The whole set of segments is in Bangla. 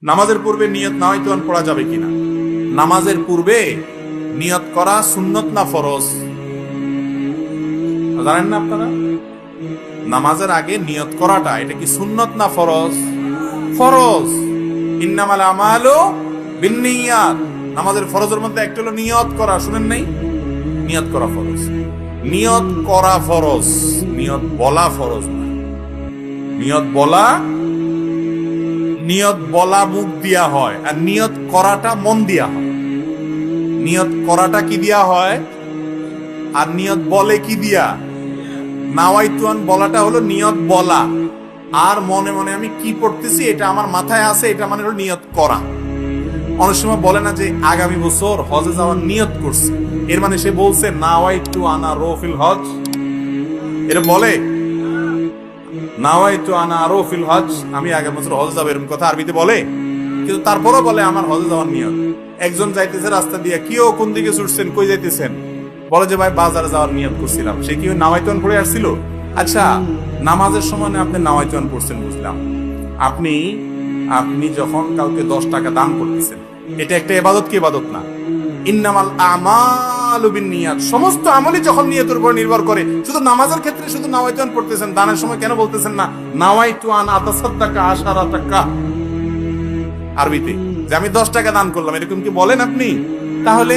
নামাজের পূর্বে নিয়ত নাওয়াইতুন পড়া যাবে কিনা? নামাজের পূর্বে নিয়ত করা সুন্নত না ফরজ? জানেন না আপনারা? নামাজের আগে নিয়ত করাটা এটা কি সুন্নত না ফরজ? ফরজ। ইন্নামাল আমালু বিন্নিয়াত। নামাজের ফরজের মধ্যে একটা হলো নিয়ত করা। শুনেন নাই? নিয়ত করা ফরজ। নিয়ত করা ফরজ, নিয়ত বলা ফরজ না। নিয়ত বলা মুখ দিয়া হয়, আর নিয়ত করাটা মন দিয়া হয়। নিয়ত করাটা কি দিয়া হয়, আর নিয়ত বলে কি দিয়া? নাওয়াইতুন বলাটা হলো নিয়ত বলা, আর মনে মনে আমি কি পড়তেছি এটা আমার মাথায় আছে, এটা মানে হলো নিয়ত করা। অনেক সময় বলে না যে আগামী বছর হজে যাওয়ার নিয়ত করছে, এর মানে সে বলছে নাওয়াইতু আনা রফিল হজ। এটা বলে নাওয়াইতু আনা রফিল হজ, আমি আগামী বছর হজে যাবো, এরকম কথা আরবিতে বলে। কিন্তু তারপরও বলে আমার হজে যাওয়ার নিয়ত। একজন যাইতেছে রাস্তা দিয়ে, কি ও কোন দিকে ছুটছেন, কই যাইতেছেন? বলে যে ভাই বাজারে যাওয়ার নিয়ত করছিলাম। সে কি নাওয়াইতুন পড়ে আসছিল? আচ্ছা, নামাজের সময় আপনি নাওয়াইতুন পড়ছেন বুঝলাম। আপনি যখন কাউকে 10 টাকা দান করতেছেন, এটা একটা ইবাদত কি ইবাদত না? ইন্নামাল আমালু বিন্নিয়াত। সমস্ত আমলই যখন নিয়তের উপর নির্ভর করে। শুধু নামাজের ক্ষেত্রে শুধু নাওয়াইতুন পড়তেছেন, দানের সময় কেন বলতেছেন না নাওয়াইতু আন আতাসাদ্দাকা আশারা টাকা? আরবিতে যে আমি 10 টাকা দান করলাম, এরকম কি বলেন আপনি? তাহলে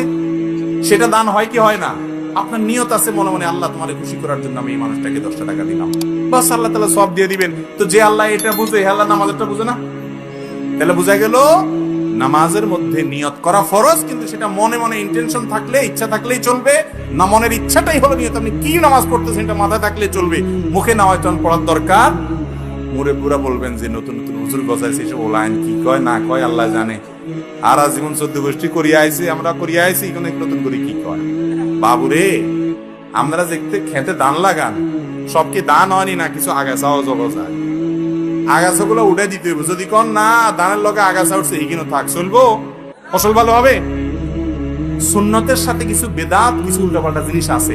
সেটা দান হয় কি হয় না? আপনার নিয়ত আছে মনে মনে, আল্লাহ তোমার খুশি করার জন্য আমি এই মানুষটাকে 10 টাকা দিলাম, বাস আল্লাহ তাআলা সব দিয়ে দিবেন। তো যে আল্লাহ এটা বুঝে, আল্লাহ নামাজেরটা বুঝে না? তাহলে বোঝা গেল নামাজের মধ্যে নিয়ত করা ফরজ, কিন্তু সেটা মনে মনে ইন্টেনশন থাকলে, ইচ্ছা থাকলেই চলবে না। মনের ইচ্ছাটাই হলো নিয়ত। আপনি কি নামাজ পড়তেছেন এটা মাথায় থাকলে চলবে, মুখে নাওয়াইতুন পড়ার দরকার। মুরে পুরা বলবেন যে নতুন নতুন হুজুর গজাইছে, এসব ওলাইন কি কয় না কয় আল্লাহ জানে। আর আজীবন 14 গোষ্ঠী করিয়া আইছে, আমরা করিয়া আইছি, এখন নতুন করে কি কয়। বাবুরে, আমরা দেখতে খেতে দান লাগান, সব কি দান হয়নি না? কিছু আগাছাও জগজায়, আগাছাগুলো উঠে দিতে হবে। যদি কোন না দানের লগে আগাছা উঠছে, এখানে থাক, চলবো? ফসল ভালো হবে? সুন্নতের সাথে কিছু বেদাত, কিছু উল্টাপাল্টা জিনিস আছে।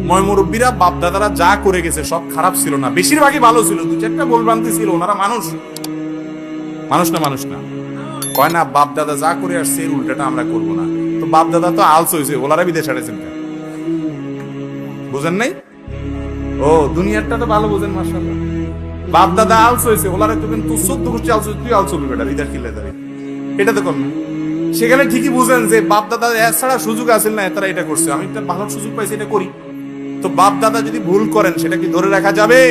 ময় মুরব্বীরা বাপ দাদারা যা করে গেছে সব খারাপ ছিল না, বেশিরভাগই ভালো ছিল। 2-4টা ভুলভ্রান্তি ছিল, ওনারা মানুষ না। কয় না বাপ দাদা যা করে আসছে এর উল্টাটা আমরা করবো না। তো বাপ দাদা তো আলস হয়েছে, ওনারা বিদেশ হারাইছেন কেন? বুঝেন নাই? ও দুনিয়ারটা তো ভালো বুঝেন, মাশাআল্লাহ। বাপ দাদা আলস হয়েছে, ওনারা তো কিন্তু 14 গোষ্ঠী আলস, তুই আলস হবি বেটা, বিদেশ কিনলে যাবে, এটা তো কর না। সেখানে ঠিকই বুঝেন যে বাপ দাদা এছাড়া সুযোগ আছে না, তারা এটা করছে, আমি একটা ভালো সুযোগ পাইছি, এটা করি। তো বাপ দাদা যদি ভুল করেন, সেটা কি ধরে রাখা যাবে?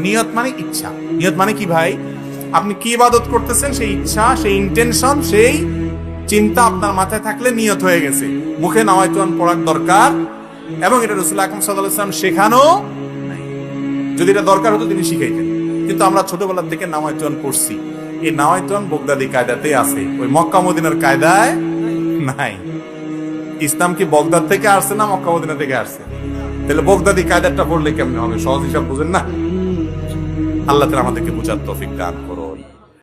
নিয়ত মানে ইচ্ছা। নিয়ত মানে কি ভাই? আপনি কি ইবাদত করতেছেন, সেই ইচ্ছা, সেই ইন্টেনশন, সেই চিন্তা আপনার মাথায় থাকলে নিয়ত হয়ে গেছে। মুখে নাওয়াইতুন পড়ার দরকার, এবং এটা রাসূল আকরাম সাল্লাল্লাহু আলাইহি ওয়াসাল্লাম শেখানো নাই। যদি এটা দরকার হতো তিনি শিখাইতেন। কিন্তু আমরা ছোটবেলা থেকে নাওয়াইতুন পড়ছি। এই নাওয়াইতুন বগদাদি কায়দাতে আছে, ওই মক্কা মদিনার কায়দায় নাই। ইসলাম কি বগদাদ থেকে আসছে না মক্কা মদিনা থেকে আসছে? তাহলে বগদাদি কায়দাটা পড়লে কেমনে হবে? সহজ হিসাব বুঝেন না? আল্লাহ তাআলা আমাদেরকে বুঝার তৌফিক দান করুন।